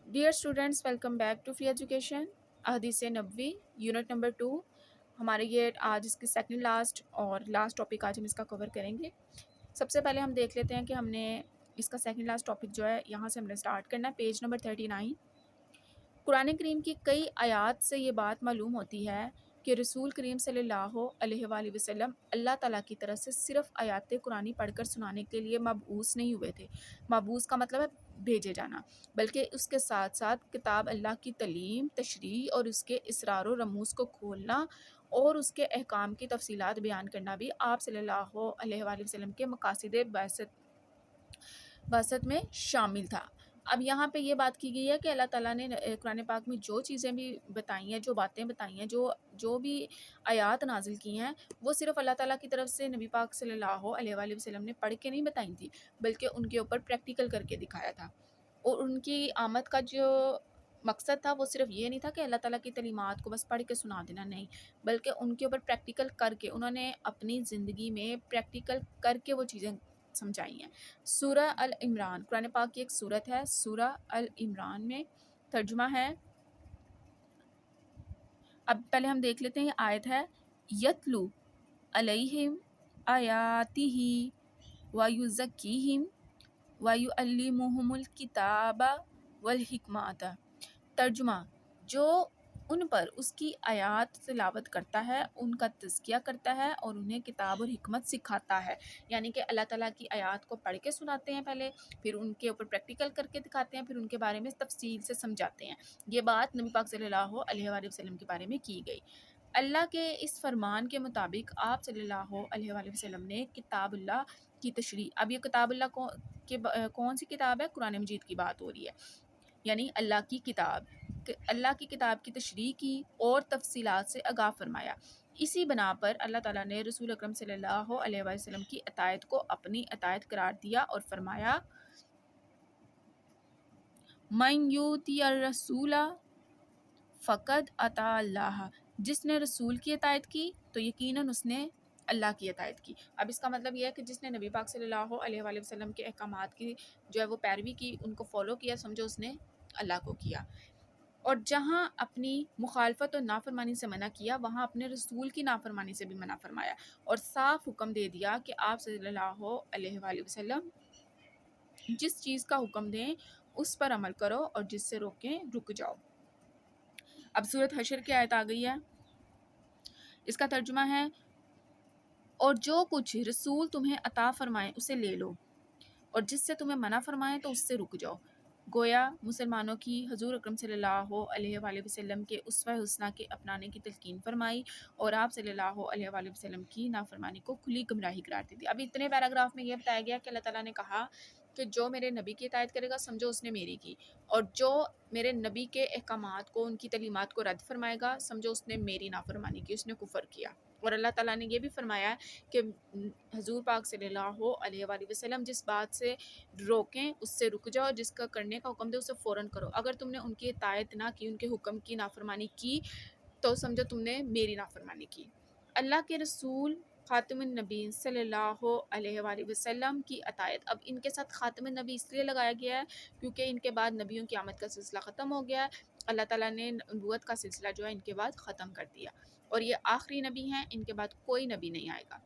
Dear students, welcome back to free education. احادیث نبوی unit number 2 ہمارے یہ آج اس کی سیکنڈ لاسٹ ٹاپک آج ہم اس کا کور کریں گے. سب سے پہلے ہم دیکھ لیتے ہیں کہ ہم نے اس کا سیکنڈ لاسٹ ٹاپک جو ہے یہاں سے ہم نے اسٹارٹ کرنا ہے. Page number 39. قرآن کریم کی کئی آیات سے یہ بات معلوم ہوتی ہے کہ رسول کریم صلی اللہ علیہ وآلہ وسلم اللہ تعالیٰ کی طرف سے صرف آیات قرآنی پڑھ کر سنانے کے لیے مبعوث نہیں ہوئے تھے. مبعوث کا مطلب ہے بھیجے جانا، بلکہ اس کے ساتھ ساتھ کتاب اللہ کی تعلیم، تشریح اور اس کے اسرار و رموز کو کھولنا اور اس کے احکام کی تفصیلات بیان کرنا بھی آپ صلی اللہ علیہ وآلہ وسلم کے مقاصد بعثت میں شامل تھا. اب یہاں پہ یہ بات کی گئی ہے کہ اللہ تعالیٰ نے قرآن پاک میں جو چیزیں بھی بتائی ہیں، جو باتیں بتائی ہیں، جو بھی آیات نازل کی ہیں، وہ صرف اللہ تعالیٰ کی طرف سے نبی پاک صلی اللہ علیہ وآلہ وسلم نے پڑھ کے نہیں بتائی تھی، بلکہ ان کے اوپر پریکٹیکل کر کے دکھایا تھا. اور ان کی آمد کا جو مقصد تھا وہ صرف یہ نہیں تھا کہ اللہ تعالیٰ کی تعلیمات کو بس پڑھ کے سنا دینا، نہیں، بلکہ ان کے اوپر پریکٹیکل کر کے انہوں نے اپنی زندگی میں پریکٹیکل کر کے وہ چیزیں سمجھائی ہیں. سورہ العمران قرآن پاک کی ایک سورت ہے. سورہ العمران میں ترجمہ ہے. اب پہلے ہم دیکھ لیتے ہیں. یہ آیت ہے یتلو علیہم آیاتہ ویزکیہم وَيُعَلِّمُهُمُ الْكِتَابَ وَالْحِکْمَةَ. ترجمہ: جو ان پر اس کی آیات تلاوت کرتا ہے، ان کا تزکیہ کرتا ہے اور انہیں کتاب اور حکمت سکھاتا ہے. یعنی کہ اللہ تعالیٰ کی آیات کو پڑھ کے سناتے ہیں پہلے، پھر ان کے اوپر پریکٹیکل کر کے دکھاتے ہیں، پھر ان کے بارے میں تفصیل سے سمجھاتے ہیں. یہ بات نبی پاک صلی اللہ علیہ وآلہ وسلم کے بارے میں کی گئی. اللہ کے اس فرمان کے مطابق آپ صلی اللہ علیہ وآلہ وسلم نے کتاب اللہ کی تشریح. اب یہ کتاب اللہ کو کون سی کتاب ہے؟ قرآن مجید کی بات ہو رہی ہے، یعنی اللہ کی کتاب. اللہ کی کتاب کی تشریح کی اور تفصیلات سے آگاہ فرمایا. اسی بنا پر اللہ تعالیٰ نے رسول اکرم صلی اللہ علیہ وآلہ وسلم کی اطاعت کو اپنی اطاعت قرار دیا اور فرمایا من یؤتی الرسول فقد اطاع اللہ. جس نے رسول کی اطاعت کی تو یقیناً اس نے اللہ کی اطاعت کی. اب اس کا مطلب یہ ہے کہ جس نے نبی پاک صلی اللہ علیہ وآلہ وسلم کے احکامات کی جو ہے وہ پیروی کی، ان کو فالو کیا، سمجھو اس نے اللہ کو کیا. اور جہاں اپنی مخالفت اور نافرمانی سے منع کیا، وہاں اپنے رسول کی نافرمانی سے بھی منع فرمایا اور صاف حکم دے دیا کہ آپ صلی اللہ علیہ وآلہ وسلم جس چیز کا حکم دیں اس پر عمل کرو اور جس سے روکیں رک جاؤ. اب سورۃ حشر کی آیت آ گئی ہے. اس کا ترجمہ ہے اور جو کچھ رسول تمہیں عطا فرمائیں اسے لے لو اور جس سے تمہیں منع فرمائیں تو اس سے رک جاؤ. گویا مسلمانوں کی حضور اکرم صلی اللہ علیہ وآلہ وسلم کے اسوہ حسنہ کے اپنانے کی تلقین فرمائی اور آپ صلی اللہ علیہ وآلہ وسلم کی نافرمانی کو کھلی گمراہی قرار دی تھی. اب اتنے پیراگراف میں یہ بتایا گیا کہ اللہ تعالیٰ نے کہا کہ جو میرے نبی کی اطاعت کرے گا سمجھو اس نے میری کی، اور جو میرے نبی کے احکامات کو، ان کی تعلیمات کو رد فرمائے گا سمجھو اس نے میری نافرمانی کی، اس نے کفر کیا. اور اللہ تعالیٰ نے یہ بھی فرمایا کہ حضور پاک صلی اللہ علیہ وآلہ وسلم جس بات سے روکیں اس سے رک جاؤ، جس کا کرنے کا حکم دے اسے فوراً کرو. اگر تم نے ان کی اطاعت نہ کی، ان کے حکم کی نافرمانی کی تو سمجھو تم نے میری نافرمانی کی. اللہ کے رسول خاتم النبی صلی اللہ علیہ وآلہ وسلم کی اطاعت. اب ان کے ساتھ خاتم النبی اس لیے لگایا گیا ہے کیونکہ ان کے بعد نبیوں کی آمد کا سلسلہ ختم ہو گیا ہے. اللہ تعالیٰ نے نبوت کا سلسلہ جو ہے ان کے بعد ختم کر دیا اور یہ آخری نبی ہیں، ان کے بعد کوئی نبی نہیں آئے گا.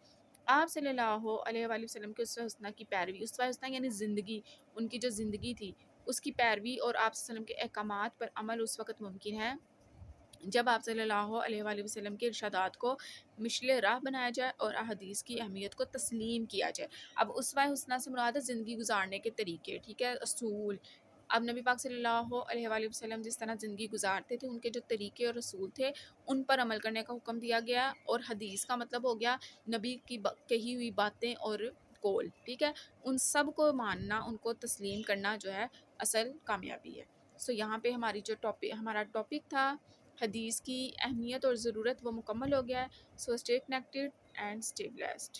آپ صلی اللہ علیہ وآلہ وسلم کے اسوہ حسنہ کی پیروی، اسوہ حسنہ یعنی زندگی، ان کی جو زندگی تھی اس کی پیروی اور آپ صلی اللہ علیہ وسلم کے احکامات پر عمل اس وقت ممکن ہے جب آپ صلی اللہ علیہ وآلہ وسلم کے ارشادات کو مشل راہ بنایا جائے اور احادیث کی اہمیت کو تسلیم کیا جائے. اب اسوہ حسنہ سے مراد ہے زندگی گزارنے کے طریقے، ٹھیک ہے، اصول. اب نبی پاک صلی اللہ علیہ وآلہ وسلم جس طرح زندگی گزارتے تھے، ان کے جو طریقے اور اصول تھے ان پر عمل کرنے کا حکم دیا گیا. اور حدیث کا مطلب ہو گیا نبی کی کہی ہوئی باتیں اور قول، ٹھیک ہے، ان سب کو ماننا، ان کو تسلیم کرنا جو ہے اصل کامیابی ہے. سو یہاں پہ ہمارا ٹاپک تھا حدیث کی اہمیت اور ضرورت، وہ مکمل ہو گیا ہے. So stay connected and stay blessed.